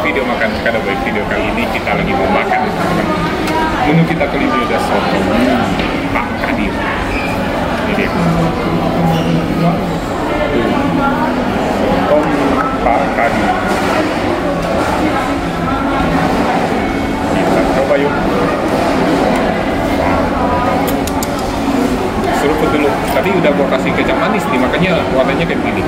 Video makan kada boy. Video kali ini kita lagi mau makan. Menu kita kali ini ada soto Pak Kadir. Ini dia. Soto Pak Kadir. Kita coba yuk. Seruput dulu. Tadi udah gua kasih kecap manis nih, makanya warnanya kayak gini.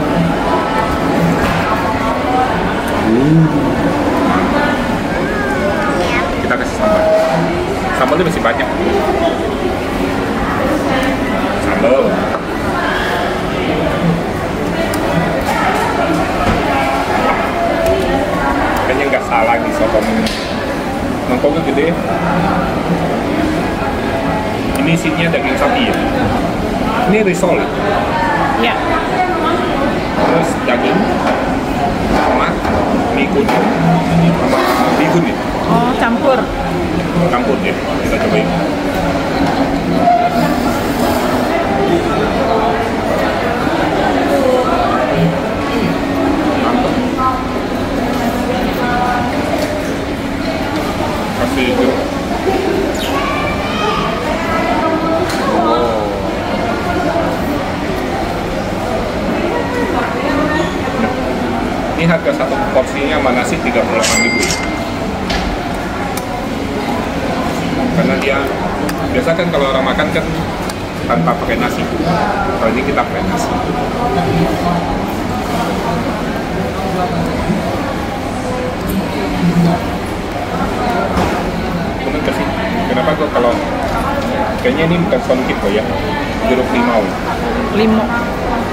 Kita kasih sambal. Sambalnya masih banyak. Sambal. Kayaknya nggak salah di soto ini. Mangkoknya gede. Ini isinya daging sapi ya. Ini risol. Ya. Terus daging. Tomat, mie kuning, sama bihun ya. Oh, campur Ya, kita cobain. Mantap. Kasih jeruk. Ini harga satu porsinya sama nasi 38.000. Karena dia biasa kan kalau orang makan kan tanpa pakai nasi. Kalau ini kita pakai nasi. Kemudian kasih. Kenapa gua kalau kayaknya ini bukan sonkit kok ya, jeruk limau.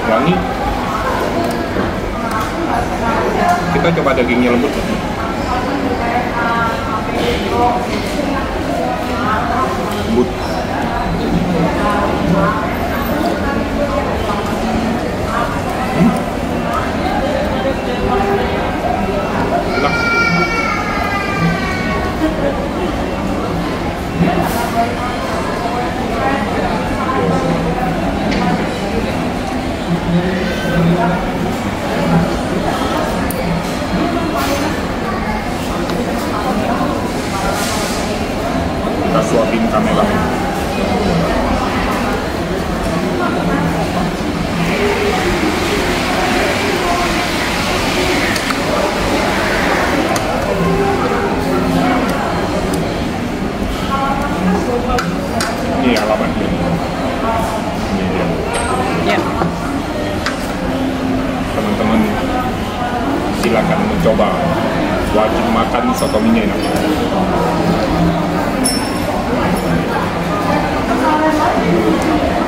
Wangi. Kita coba dagingnya lembut. Lembut. Enak. Kita suapin kamera. Ini alamatnya. Ini dia. Ya. Teman-teman silakan mencoba. Wajib makan soto mie enak.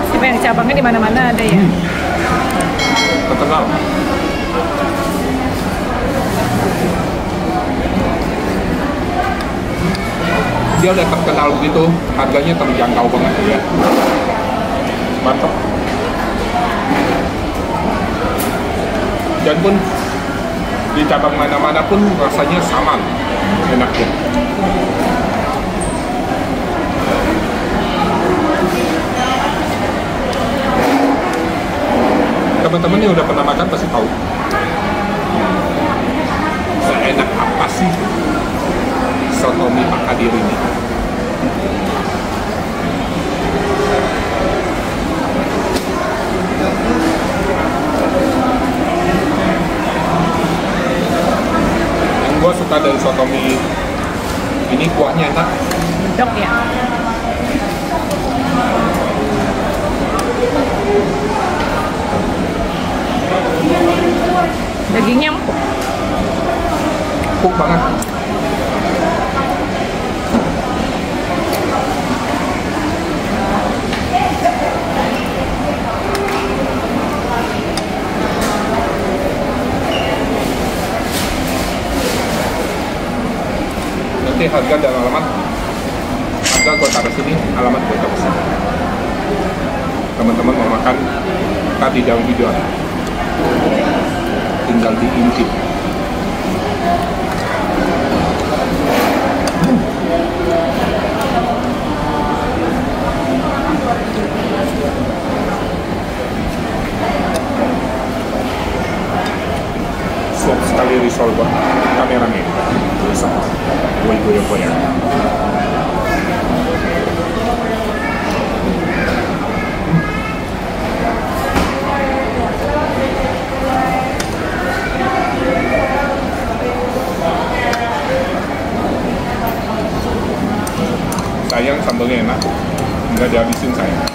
Siapa yang cabangnya di mana-mana ada ya? Terkenal. Dia udah terkenal begitu, harganya terjangkau banget ya. Mantap. Dan pun di cabang mana-mana pun rasanya sama, enaknya. Teman-teman yang udah pernah makan pasti tahu seenak apa sih soto mie Pak Kadir ini. Yang gue suka dari soto mie ini kuahnya enak. Dok ya. Dagingnya empuk banget. harga dan alamat. Harga gue taruh sini, alamat gue taruh sini. Teman-teman mau makan, tadi dalam video tinggal diintip. Suap sekali risol buat kameranya. Risol, goyang-goyang. Sayang sambalnya enak, nggak dihabisin sayang.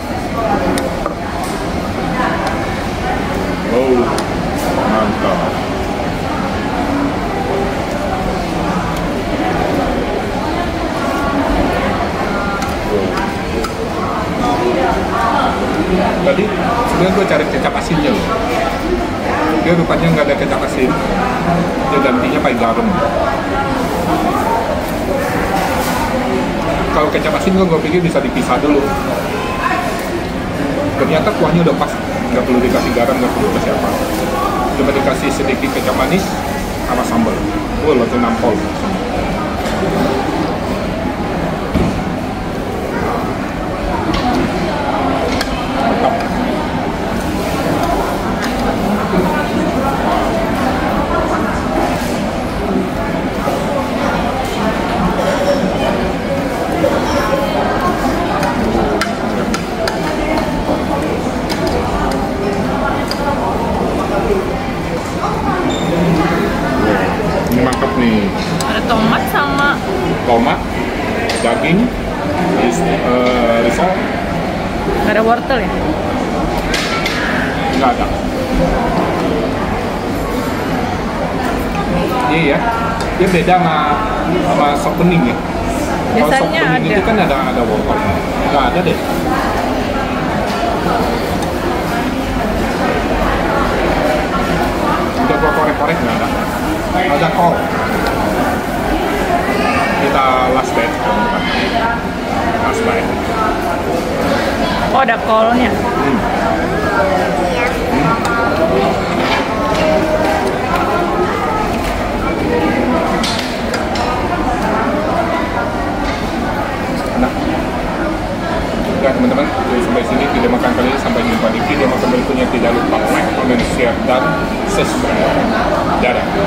Oh, mantap. Tadi sebenarnya gue cari kecap asinnya loh. Dia rupanya nggak ada kecap asin. Dia gantinya pakai garam. Kalau kecap asin gue pikir bisa dipisah dulu. Ternyata kuahnya udah pas, nggak perlu dikasih garam, nggak perlu kasih apa. Cuma dikasih sedikit kecap manis sama sambal. Langsung nampol. Ini mantap nih. Ada tomat sama Tomat, daging, risol. nggak ada wortel ya? Nggak ada. Iya ya, dia beda sama sop bening ya. Kalau sop Biasanya bening ada. itu kan ada wortel. Nggak ada deh. Udah gua korek-korek nggak ada. Ada kol. Kita last bite. Last bite. Oh, ada kolnya. Nah, ya teman-teman, sampai sini video makan kali ini, sampai jumpa di video makan berikutnya. Tidak lupa like, comment, share, dan subscribe. Dadah.